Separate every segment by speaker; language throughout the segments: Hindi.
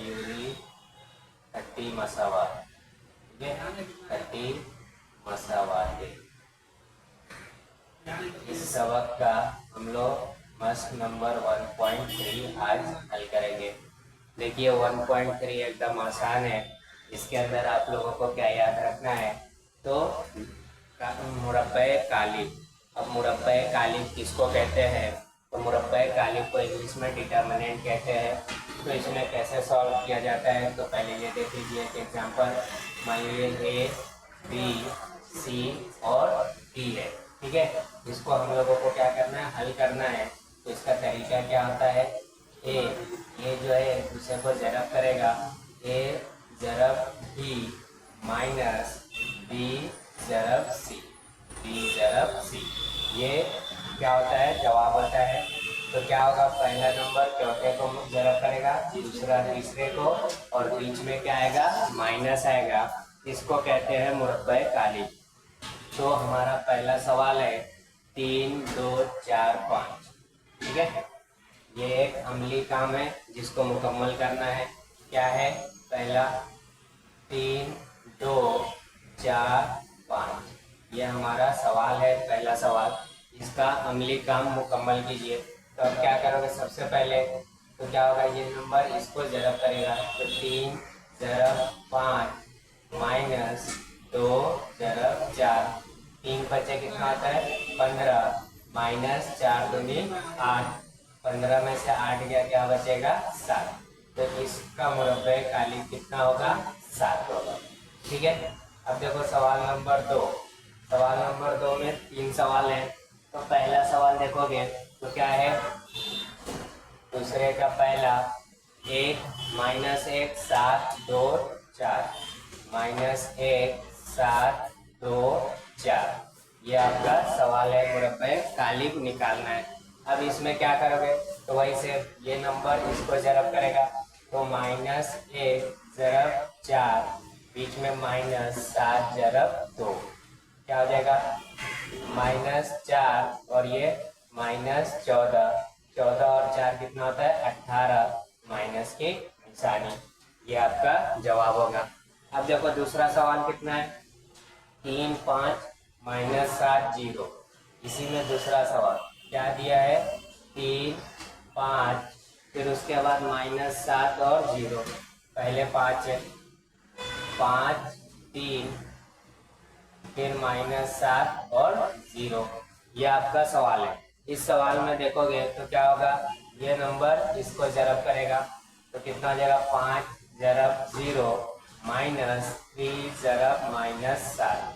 Speaker 1: मयूरी 30 मसावा, ठीक है, 30 मसावा है। इस सबक का हम लोग मस्त नंबर 1.3 आज हल करेंगे। देखिए 1.3 एकदम आसान है। इसके अंदर आप लोगों को क्या याद रखना है, तो मुरब्बे कालिब। अब मुरब्बे कालिब किसको कहते हैं, तो मुरब्बे कालिब को इंग्लिश में डिटर्मिनेंट कहते हैं। तो इसमें कैसे सॉल्व किया जाता है, तो पहले ये देख लीजिए एक एग्जाम्पल। मान लीजिए ए बी सी और डी है, ठीक है। इसको हम लोगों को क्या करना है, हल करना है। तो इसका तरीका क्या होता है, ये जो है एक दूसरे को ज़रब करेगा, ए ज़रब बी माइनस बी ज़रब सी, बी ज़रब सी, ये क्या होता है, जवाब होता है। तो क्या होगा, पहला नंबर चौथे को ज़रब करेगा, दूसरा तीसरे को, और बीच में क्या आएगा, माइनस आएगा। इसको कहते हैं मुरब्बे कालिब। तो हमारा पहला सवाल है 3 2 4 5, ठीक है। ये एक अमली काम है जिसको मुकम्मल करना है। क्या है, पहला 3 2 4 5, ये हमारा सवाल है, पहला सवाल। इसका अमली काम मुकम्मल कीजिए। तो अब क्या करोगे, सबसे पहले तो क्या होगा, ये नंबर इसको ज़रब करेगा, तो 3 ज़रब 5 माइनस 2 ज़रब 4, 3 बचे कितना आता है, 15 माइनस 4 दूनी 8, 15 में से 8 गया, क्या बचेगा, 7। तो इसका मुरब्बे कालिब कितना होगा, 7 होगा, ठीक है। अब देखो सवाल नंबर 2। सवाल नंबर 2 में 3 सवाल हैं। तो पहला सवाल देखोगे तो क्या है, दूसरे का पहला 1 माइनस 1 7 2 4 माइनस 1 7 2 4, ये आपका सवाल है, मुरब्बे कालिब निकालना है। अब इसमें क्या करोगे, तो वही से ये नंबर इसको ज़रब करेगा, तो माइनस 1 ज़रब 4, बीच में माइनस 7 ज़रब 2, क्या हो जाएगा, माइनस 4 और ये माइनस 14, 14 और 4 कितना होता है, 18, माइनस की निशानी, ये आपका जवाब होगा। अब देखो दूसरा सवाल कितना है, 3 5 माइनस 7 0, इसी में दूसरा सवाल क्या दिया है, 3 5, फिर उसके बाद माइनस 7 और 0, पहले 5 है, 5 3, फिर माइनस 7 और 0, ये आपका सवाल है। इस सवाल में देखोगे तो क्या होगा, ये नंबर इसको ज़रब करेगा, तो कितना हो जाएगा, 5 ज़रब 0 माइनस 3 ज़रब माइनस 7,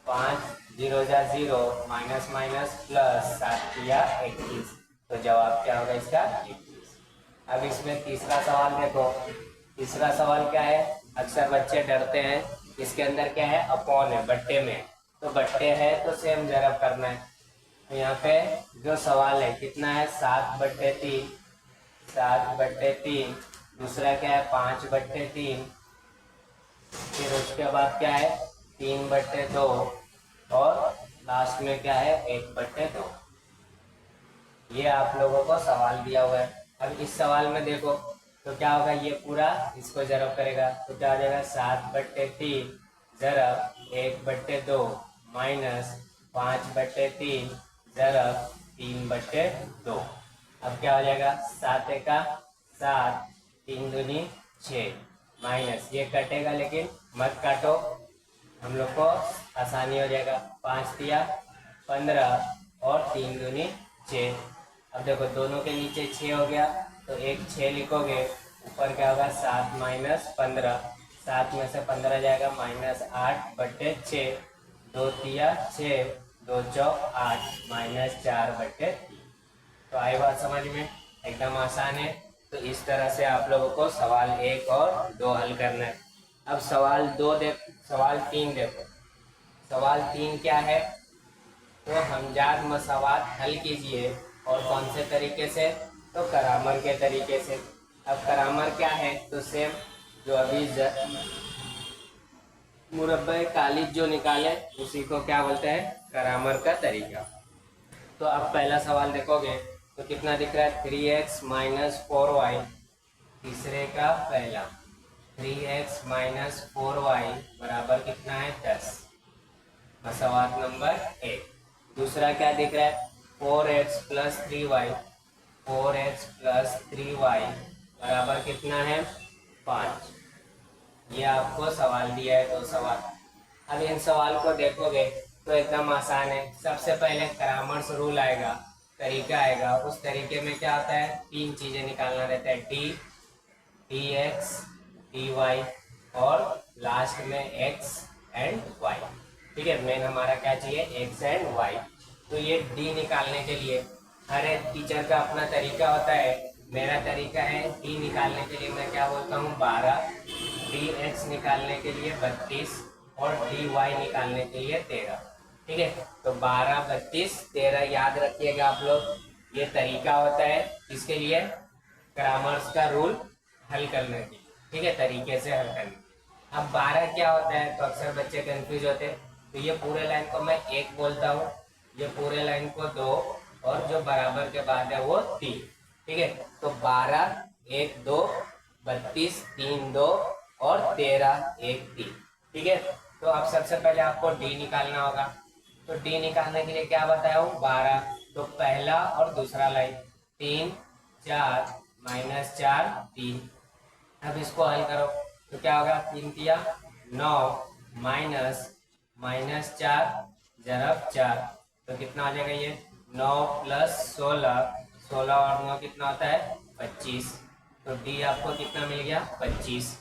Speaker 1: 5 0 जा 0, माइनस माइनस प्लस 7 या 21, तो जवाब क्या होगा इसका, 21। अब इसमें तीसरा सवाल देखो। तीसरा सवाल क्या है, अक्सर बच्चे डरते हैं, इसके अंदर क्या है, अपॉन है, बट्टे में, तो बट्टे है तो सेम ज़रब करना है। तो यहाँ पे जो सवाल है कितना है, 7/3, 7/3, दूसरा क्या है, 5/3, फिर उसके बाद क्या है, 3/2, और लास्ट में क्या है, 1/2, ये आप लोगों को सवाल दिया हुआ है। अब इस सवाल में देखो तो क्या होगा, ये पूरा इसको ज़रब करेगा, तो क्या हो जाएगा, 7/3 ज़रब 1/2 माइनस 5/3 ज़रब 3/2, अब क्या हो जाएगा, 7 का 7, 3 दूनी 6, माइनस ये कटेगा लेकिन मत काटो, हम लोग को आसानी हो जाएगा, 5 दिया 15 और 3 दूनी 6। अब देखो दोनों के नीचे 6 हो गया, तो एक 6 लिखोगे, ऊपर क्या होगा, 7 माइनस 15, 7 में से 15 जाएगा, माइनस 8/6, 2 तिया 6, 2 चौक 8, माइनस 4/3। तो आई बात समझ में, एकदम आसान है। तो इस तरह से आप लोगों को सवाल 1 और 2 हल करना है। अब सवाल 3 देखो। सवाल 3 क्या है, तो हमजाद मसावात हल कीजिए, और कौन से तरीके से, तो करामर के तरीके से। अब करामर क्या है, तो सेम जो अभी मुरब्बे कालिब जो निकाले उसी को क्या बोलते हैं, करामर का तरीका। तो अब पहला सवाल देखोगे तो कितना दिख रहा है, 3x माइनस 4y, तीसरे का पहला 3x माइनस 4y बराबर कितना है 10। मसवात नंबर 1। दूसरा क्या दिख रहा है 4x plus 3y, 4x plus 3y बराबर कितना है 5। ये आपको सवाल दिया है 2 सवाल। अब इन सवाल को देखोगे तो एकदम आसान है। सबसे पहले क्रामर्स रूल आएगा, तरीका आएगा। उस तरीके में क्या होता है 3 चीजें निकालना रहता है, D, D X, D Y और लास्ट में एक्स एंड वाई। ठीक है, मेन हमारा क्या चाहिए एक्स एंड वाई। तो ये डी निकालने के लिए हर एक टीचर का अपना तरीका होता है। मेरा तरीका है डी निकालने के लिए मैं क्या बोलता हूँ 12, डी एक्स निकालने के लिए 32 और डी वाई निकालने के लिए 13। ठीक है, तो 12, 32, 13 याद रखिएगा आप लोग। ये तरीका होता है इसके लिए ग्रामर्स का रूल हल करने के लिए। ठीक है, तरीके से हल करने। अब 12 क्या होता है तो अक्सर बच्चे कंफ्यूज होते हैं। तो ये पूरे लाइन को मैं 1 बोलता हूँ, ये पूरे लाइन को 2 और जो बराबर के बाद है वो 3। ठीक है, तो 12 1 2, 32 3 2 और 13 1 3। ठीक है, तो अब सबसे पहले आपको डी निकालना होगा। तो डी निकालने के लिए क्या बताया हूँ 12, तो पहला और दूसरा लाइन 3 4 माइनस 4 3। अब इसको हल करो तो क्या होगा 3 तिया 9 माइनस माइनस 4 जरब 4, तो कितना आ जाएगा ये 9 प्लस 16, 16 और 9 कितना होता है 25। तो डी आपको कितना मिल गया 25।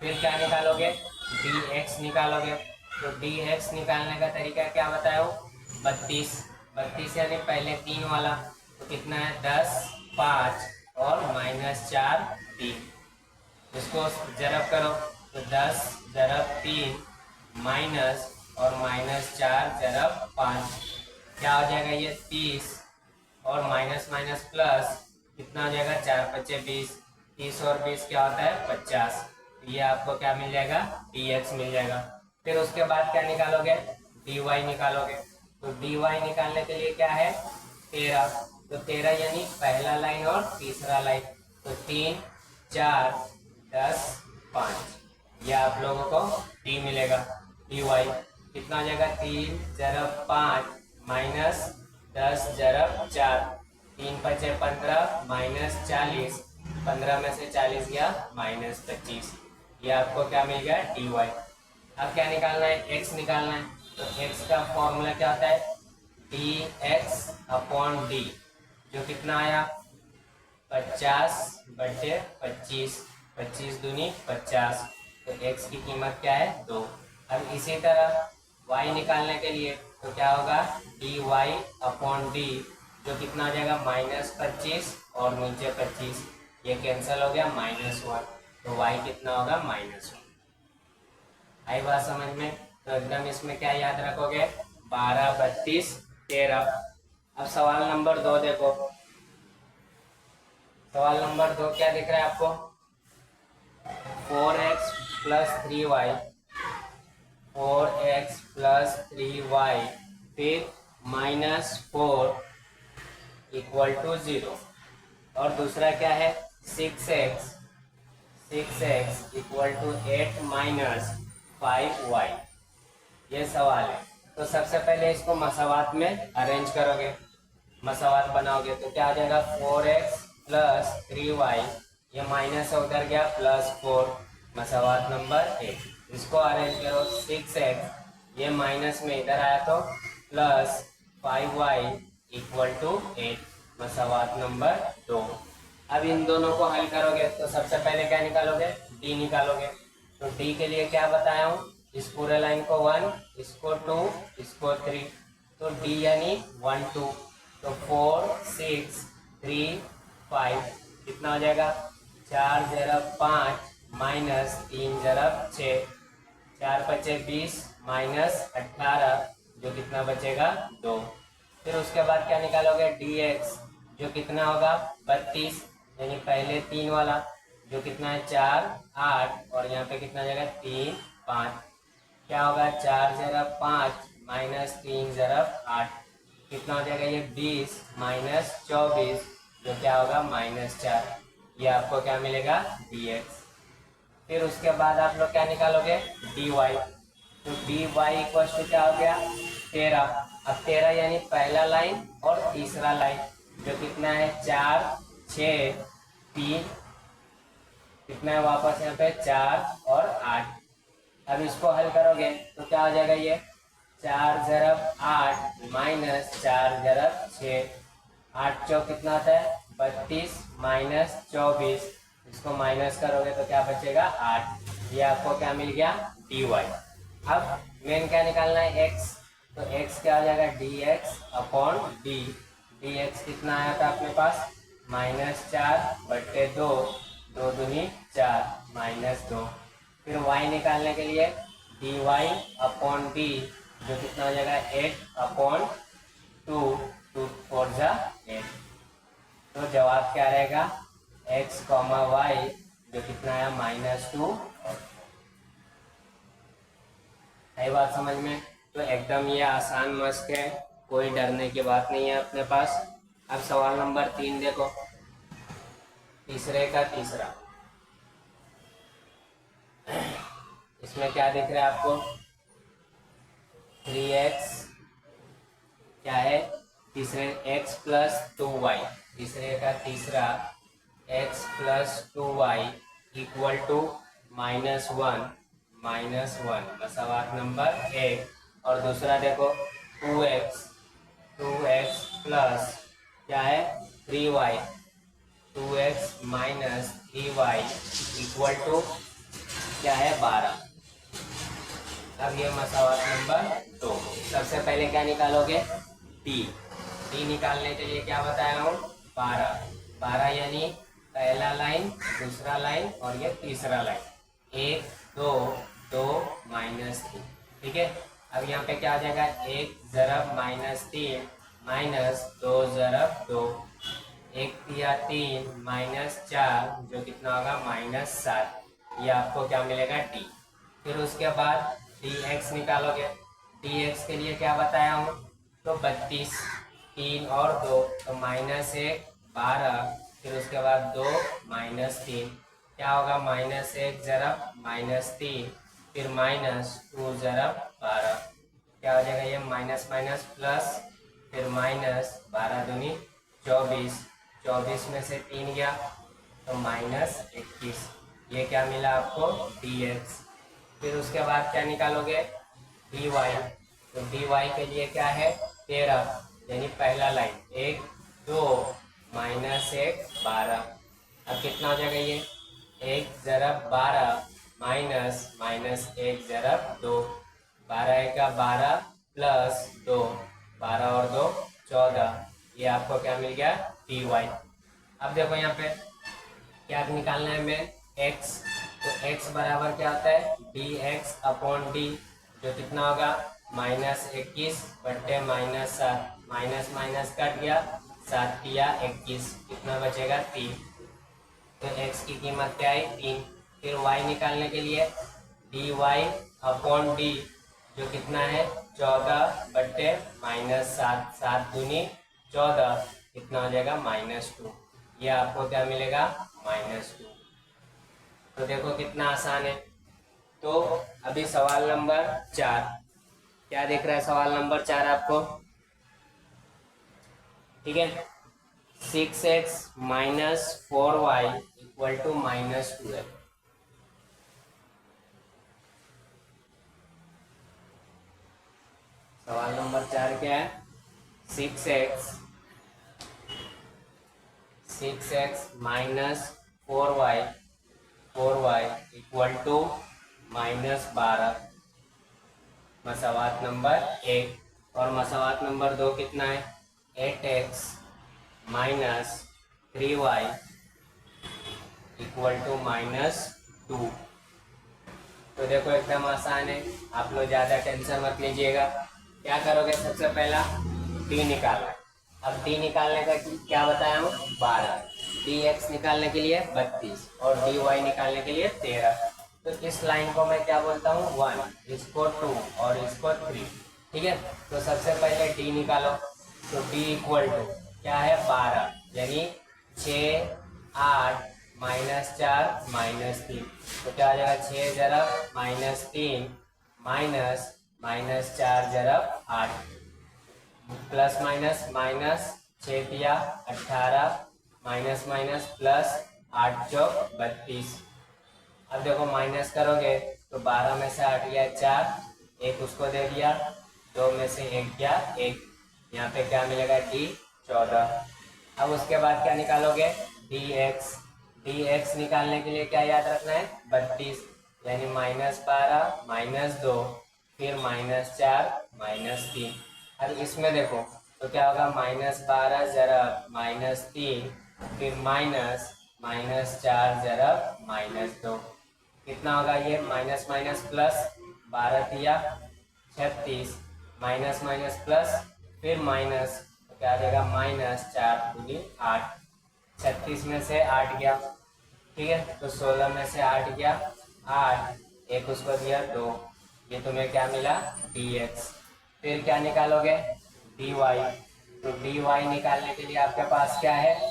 Speaker 1: फिर क्या निकालोगे डी एक्स निकालोगे। तो डी एक्स निकालने का तरीका क्या बताया हो 32, 32 यानी पहले 3 वाला, तो कितना है 10 5 और माइनस 4 3। इसको जरब करो तो 10 जरब 3 माइनस और माइनस 4 जरब 5, क्या हो जाएगा ये 30 और माइनस माइनस प्लस कितना हो जाएगा 4 पच्चे 20, 30 और 20 क्या होता है 50। ये आपको क्या मिल जाएगा डी एक्स मिल जाएगा। फिर उसके बाद क्या निकालोगे डी वाई निकालोगे। तो डी वाई निकालने के लिए क्या है 13, तो 13 यानी पहला लाइन और तीसरा लाइन, तो 3 4 10 5, यह आप लोगों को डी मिलेगा। डी वाई कितना हो जाएगा 3 जरब 5 माइनस 10 जरब 4, 3 पचे 15 माइनस 40, 15 में से 40 गया माइनस 25। ये आपको क्या मिल गया डी वाई। अब क्या निकालना है एक्स निकालना है। तो एक्स का फॉर्मूला क्या होता है डी एक्स अपॉन डी, जो कितना आया 50 बटे 25, 25 दूनी 50, तो x की कीमत क्या है 2। अब इसी तरह y निकालने के लिए तो क्या होगा डी वाई अपॉन डी, जो कितना हो जाएगा माइनस 25 और नीचे 25, ये कैंसिल हो गया -1, तो y कितना होगा -1। आई बात समझ में? तो एकदम इसमें क्या याद रखोगे 12 32 13। अब सवाल नंबर 2 देखो। सवाल नंबर 2 क्या दिख रहा है आपको 4x plus 3y, 4x plus 3y फिर -4 इक्वल टू 0। और दूसरा क्या है 6x, 6x equal to 8 minus 5y। ये सवाल है। तो सबसे पहले इसको मसावात में अरेंज करोगे, मसावात बनाओगे तो क्या आ जाएगा 4x प्लस 3y, ये माइनस से उधर गया +4, मसावात नंबर 1। इसको अरेंज करो 6x, ये माइनस में इधर आया तो प्लस 5y इक्वल टू 8, मसावात नंबर 2। अब इन दोनों को हल करोगे तो सबसे पहले क्या निकालोगे d निकालोगे। तो d के लिए क्या बताया हूँ इस पूरे लाइन को 1, इसको 2, इसको 3, तो d यानी 1 2, तो 4 6 3 5 कितना हो जाएगा 4 जरब 5 माइनस 3 जरब 6, 4 पचे 20 माइनस 18, जो कितना बचेगा 2। फिर उसके बाद क्या निकालोगे dx, जो कितना होगा 32, यानी पहले 3 वाला, जो कितना है 4 8 और यहाँ पे कितना जाएगा 3 5, क्या होगा 4 जरब 5 माइनस 3 जरब 8, कितना हो जाएगा ये 20 माइनस 24, जो क्या होगा -4। ये आपको क्या मिलेगा dx। फिर उसके बाद आप लोग क्या निकालोगे dy। तो dy इक्वल टू क्या हो गया 13। अब 13 यानी पहला लाइन और तीसरा लाइन जो कितना है 4 6 3 कितना है वापस यहाँ पे 4 और 8। अब इसको हल करोगे तो क्या हो जाएगा ये 4 × 8 माइनस 4 × 6 8 चौक कितना आता है 32 माइनस 24। इसको माइनस करोगे तो क्या बचेगा 8। ये आपको क्या मिल गया dy। अब मेन क्या निकालना है x। तो x क्या हो जाएगा dx/d। dx कितना आया था अपने पास -4/2 2 दूनी 4 -2। फिर y निकालने के लिए dy/d जो कितना हो जाएगा 8/2 2 4 जा 8। तो जवाब क्या रहेगा x, y जो कितना है -2। है बात समझ में। तो एकदम ये आसान मस्त है, कोई डरने की बात नहीं है अपने पास। अब सवाल नंबर 3 देखो, तीसरे का तीसरा। इसमें क्या दिख रहा है आपको 3x क्या है तीसरे x + 2y। तीसरे का तीसरा x + 2y = -1 मसवाक नंबर 1। और दूसरा देखो 2x प्लस क्या है 3y 2x - 3y = क्या है 12। अब ये मसावात नंबर 2। सबसे पहले क्या निकालोगे d निकालने के लिए क्या बताया हूँ 12 यानी पहला लाइन दूसरा लाइन और ये तीसरा लाइन 1 2 2 -3। ठीक है। अब यहाँ पे क्या आ जाएगा 1 × -3 -2 × 2 1 3 -4 जो कितना होगा -7। ये आपको क्या मिलेगा d। फिर उसके बाद dx निकालोगे। dx के लिए क्या बताया हूँ तो 32 3 और 2 तो -1 12। फिर उसके बाद 2 -3 क्या होगा -1 × -3 फिर -2 × 12 क्या हो जाएगा ये माइनस प्लस फिर -12 दूनी 24 24 में से 3 गया तो -21। ये क्या मिला आपको dx। फिर उसके बाद क्या निकालोगे dy। तो dy के लिए क्या है 13 यानी पहला लाइन 1 2 -1 12। अब कितना हो जाएगा ये 1 × 12 -1 × 2 12 1 का 12 प्लस 2 12 और 2 14। ये आपको क्या मिल गया dy। अब देखो यहाँ पे क्या निकालना है हमें x। तो x बराबर क्या होता है dx/d जो कितना होगा -21 बटे -7 माइनस कट गया 7 तिया 21 कितना बचेगा 3। तो x की कीमत क्या है 3। फिर y निकालने के लिए dy/d जो कितना है 14 बटे -7 7 दूनी 14 कितना हो जाएगा -2। ये आपको क्या मिलेगा -2। तो देखो कितना आसान है। तो अभी सवाल नंबर 4 क्या दिख रहा है सवाल नंबर 4 आपको ठीक है 6x - 4y = -12। सवाल नंबर 4 क्या है 6x - 4y = -12 मसावात नंबर 1। और मसावात नंबर 2 कितना है 8x - 3y = -2। तो देखो एकदम आसान है, आप लोग ज़्यादा टेंशन मत लीजिएगा। क्या करोगे सबसे पहला d निकालना है। अब d निकालने का क्या बताया हूँ 12 dx निकालने के लिए 32 और dy निकालने के लिए 13। तो इस लाइन को मैं क्या बोलता हूँ 1 इसको 2 और इसको 3। ठीक है। तो सबसे पहले d निकालो। तो d = क्या है 12 यानी 6 8 -4 -3, तो क्या आ जाएगा 6 जरब -3 माइनस -4 जरब 8, प्लस माइनस माइनस 6 दिया 18, माइनस माइनस प्लस 8 चौक 32। अब देखो माइनस करोगे तो 12 में से 8 गया 4, एक उसको दे दिया, 2 में से 1 गया 1, यहाँ पे क्या मिलेगा डी 14। अब उसके बाद क्या निकालोगे डी एक्स निकालने के लिए क्या याद रखना है 32, यानी -12 -2 फिर -4 -3। अब इसमें देखो तो क्या होगा -12 जरब -3 फिर -4 जरब -2, कितना होगा ये माइनस माइनस प्लस 12 दिया 36, माइनस माइनस प्लस फिर माइनस, तो क्या आ जाएगा -4 दूनी 8, 36 में से 8 गया, ठीक है, तो 16 में से 8 गया 8, एक उसको दिया 2, ये तुम्हें क्या मिला dx। फिर क्या निकालोगे dy, तो dy निकालने के लिए आपके पास क्या है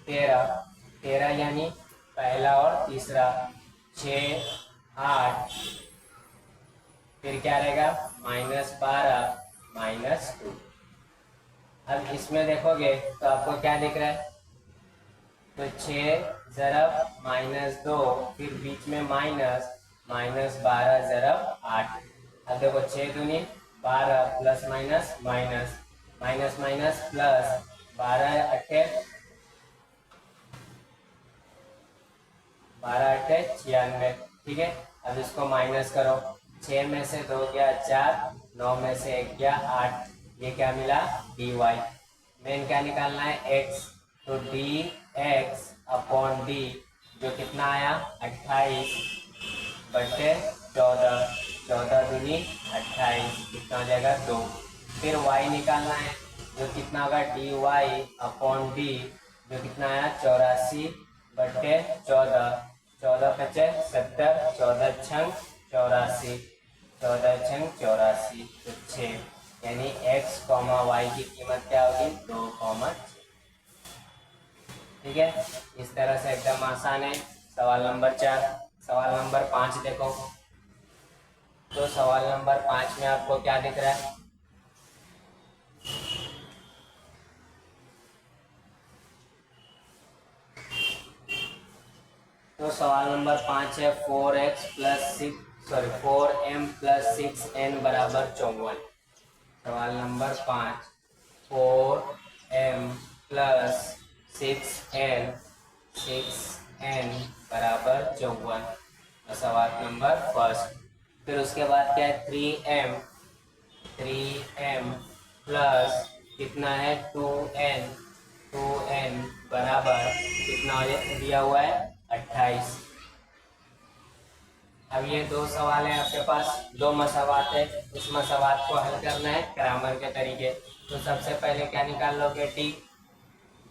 Speaker 1: 13 यानी पहला और तीसरा 6 8, फिर क्या रहेगा -12 -2। अब इसमें देखोगे तो आपको क्या दिख रहा है, तो 6 जरब -2 फिर बीच में -12 जरब 8। अब देखो 6 दूनी 12 plus minus minus minus minus plus 12 अट्ठे 96, ठीक है। अब इसको माइनस करो, 6 में से 2 गया 4, 9 में से 1 गया 8, ये क्या मिला dy। मेन क्या निकालना है x, तो dx अपॉन d जो कितना आया 28 बटे 14, 14 दूनी 28, कितना हो जाएगा 2। फिर y निकालना है जो कितना होगा dy अपॉन d जो कितना आया 84 बटे 14, 14 पचे 70, 14 छंग 84, 14 छंग 84, तो 6, यानी x, y की कीमत क्या होगी 2, ठीक है। इस तरह से एकदम आसान है। सवाल नंबर 4। सवाल नंबर 5 देखो, तो सवाल नंबर 5 में आपको क्या दिख रहा है, तो सवाल नंबर 5 है 4m प्लस 6n बराबर 54। सवाल नंबर 5 4m प्लस 6n बराबर 54, सवाल नंबर फर्स्ट। फिर उसके बाद क्या है 3m प्लस कितना है 2n बराबर कितना दिया हुआ है 28। अब ये दो सवाल है आपके पास, दो मसावात है, उस मसावात को हल करना है ग्रामर के तरीके। तो सबसे पहले क्या निकाल लोगे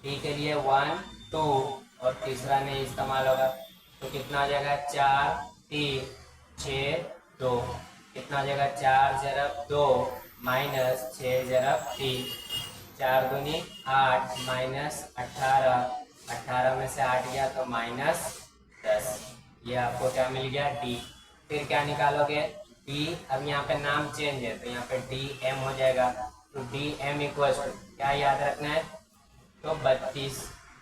Speaker 1: डी के लिए 1 2 और तीसरा नहीं इस्तेमाल होगा, तो कितना आ जाएगा 4 3 6 2, कितना आ जाएगा 4 जरब 2 माइनस 6 जरब 3, 4 दूनी 8 माइनस 18, 18 में से 8 गया तो -10, ये आपको क्या मिल गया डी। फिर क्या निकालोगे डी, अब यहाँ पे नाम चेंज है तो यहाँ पे डी एम हो जाएगा, तो डी एम इक्वल टू क्या याद रखना है, तो 32,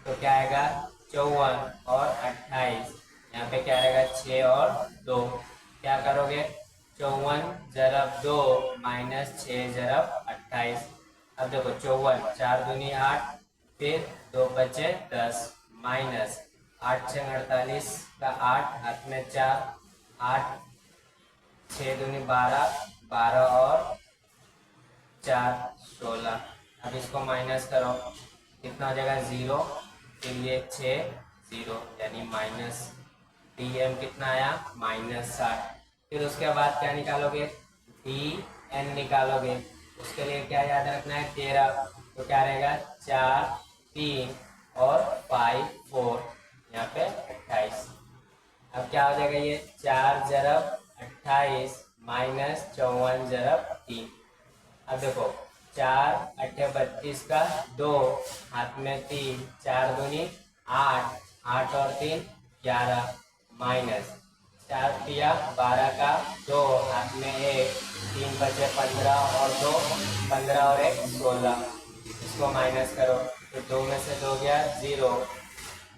Speaker 1: तो क्या आएगा 54 और 28, यहाँ पे क्या रहेगा 6 और 2, क्या करोगे 54 जरब 2 माइनस 6 जरब 28। अब देखो 54, 4 दूनी 8 फिर 2 बचे 10 माइनस 8 6 48 का 8 हाथ में 4, 8 6 दूनी 12, 12 और 4 16। अब इसको माइनस करो, कितना हो जाएगा 0, फिर ये 6 0, यानी माइनस डी एम कितना आया -60। फिर उसके बाद क्या निकालोगे डी एन निकालोगे, उसके लिए क्या याद रखना है 13, तो क्या रहेगा 4 3 और 5 4, यहाँ पे 28। अब क्या हो जाएगा ये 4 जरब 28 माइनस 54 जरब 3। अब देखो 4 अट्ठे 32 का 2 हाथ में 3, 4 दूनी 8, 8 और 3 11 माइनस 4 दिया 12 का 2 हाथ में 1, 3 बचे 15 और 2 15 और 1 16। इसको माइनस करो तो 2 में से 2 गया 0,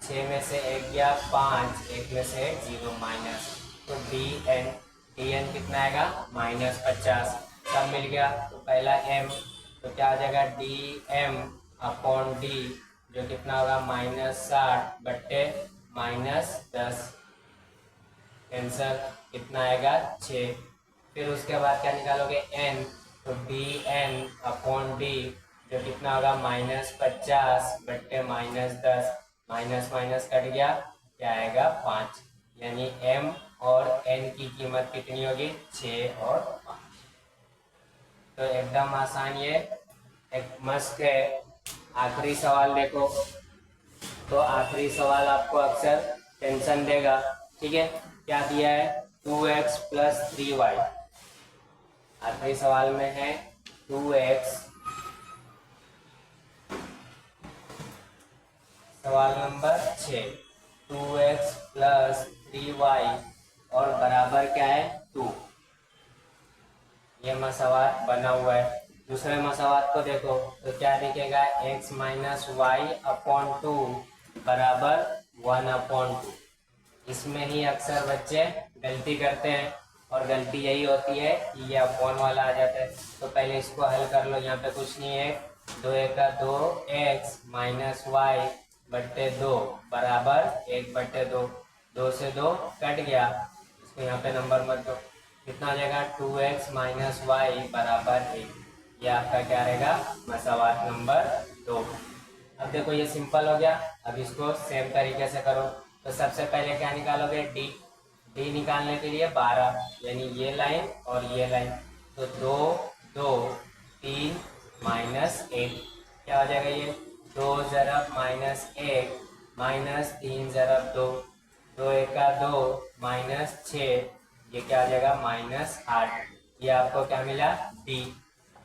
Speaker 1: 6 में से 1 गया 5, 1 में से 1 0 माइनस। तो डी एन कितना आएगा -50। सब मिल गया तो पहला एम, तो क्या आ जाएगा डी एम अपॉन डी, जो कितना होगा -60 बट्टे -10। आंसर कितना आएगा 6। फिर उसके बाद क्या निकालोगे एन, तो डी एन अपॉन डी, जो कितना होगा -50 बट्टे -10। माइनस माइनस कट गया, क्या आएगा 5। यानी एम और एन की कीमत कितनी होगी 6 और 5। तो एकदम आसान, ये एक मस्त है। आखिरी सवाल देखो, तो आखिरी सवाल आपको अक्सर टेंशन देगा। ठीक है, क्या दिया है 2x + 3y। आखिरी सवाल में है 2x, सवाल नंबर 6, 2x + 3y और बराबर क्या है 2। ये मसवाद बना हुआ है। दूसरे मसवाद को देखो तो क्या दिखेगा x - y अपॉन 2 बराबर 1/2। इसमें ही अक्सर बच्चे गलती करते हैं और गलती यही होती है कि ये अपॉन वाला आ जाता है। तो पहले इसको हल कर लो। यहाँ पे कुछ नहीं है, 2 का 2 x - y बट्टे 2 बराबर 1/2। 2 से 2 कट गया, इसको यहाँ पे नंबर मत दो। कितना हो जाएगा 2x - y बराबर 1। ये आपका क्या रहेगा मसवाद नंबर 2। अब देखो ये सिंपल हो गया। अब इसको सेम तरीके से करो। तो सबसे पहले क्या निकालोगे डी निकालने के लिए 12, यानी ये लाइन और ये लाइन। तो 2 2 3 -1 क्या हो जाएगा ये 2 ज़रब -1 -3 ज़रब 2, 2 का 2 -6, ये क्या हो जाएगा -8। ये आपको क्या मिला डी।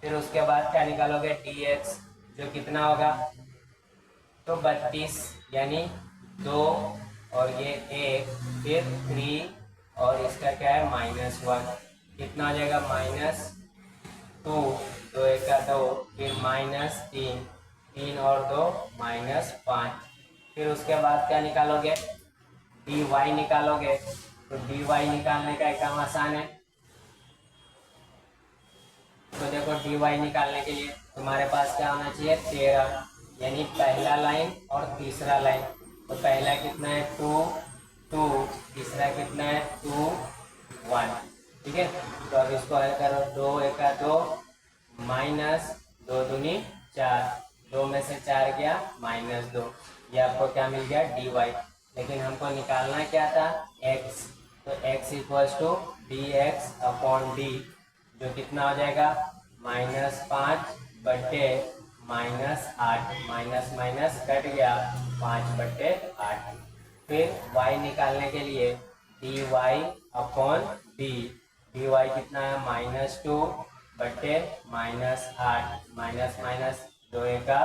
Speaker 1: फिर उसके बाद क्या निकालोगे डी एक्स, जो कितना होगा तो 32, यानी 2 और ये 1, फिर 3 और इसका क्या है -1, कितना हो जाएगा -2, 2 का 2, फिर -3, 3 और 2 -5। फिर उसके बाद क्या निकालोगे डी वाई निकालोगे। तो डी वाई निकालने का एकदम आसान है। तो देखो डी वाई निकालने के लिए तुम्हारे पास क्या होना चाहिए 13, यानी पहला लाइन और तीसरा लाइन। तो पहला कितना है 2 2, तीसरा कितना है 2 1। ठीक है, तो अब इसको हल करो। 2 का 2 -2 दूनी 4, 2 में से 4 गया -2। ये आपको क्या मिल गया डी वाई। लेकिन हमको निकालना क्या था x, तो x = dx अपॉन डी, जो कितना हो जाएगा -5 बट्टे -8, माइनस माइनस कट गया 5/8। फिर y निकालने के लिए dy upon D, D Y कितना है -2 बट्टे -8, माइनस माइनस 2 का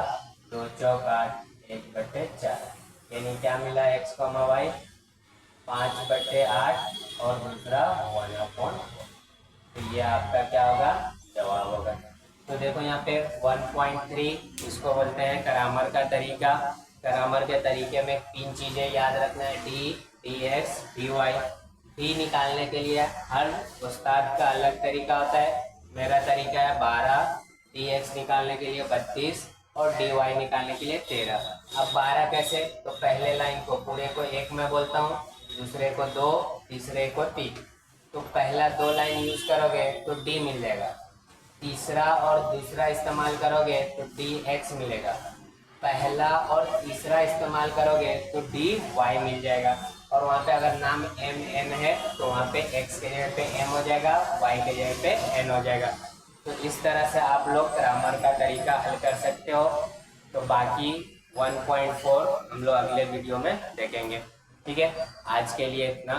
Speaker 1: 2 चौक 8, 1/4। यानी क्या मिला x, y 5/8 और दूसरा 1/4। तो ये आपका क्या होगा जवाब होगा। तो देखो यहाँ पे 1.3 इसको बोलते हैं करामर का तरीका। करामर के तरीके में 3 चीजें याद रखना है, D, D X, D Y. D निकालने के लिए हर उस्ताद का अलग तरीका होता है। मेरा तरीका है 12, डी एक्स निकालने के लिए 32 और डी वाई निकालने के लिए 13। अब 12 कैसे, तो पहले लाइन को पूरे को 1 में बोलता हूँ, दूसरे को 2, तीसरे को 3। तो पहला 2 लाइन यूज करोगे तो डी मिल जाएगा, तीसरा और दूसरा इस्तेमाल करोगे तो डी एक्स मिलेगा, पहला और तीसरा इस्तेमाल करोगे तो डी वाई मिल जाएगा। और वहाँ पे अगर नाम एम एन है तो वहाँ पे एक्स के जगह पे एम हो जाएगा, वाई के जगह पे एन हो जाएगा। तो इस तरह से आप लोग ग्रामर का तरीका हल कर सकते हो। तो बाकी 1.4 हम लोग अगले वीडियो में देखेंगे। ठीक है, आज के लिए इतना।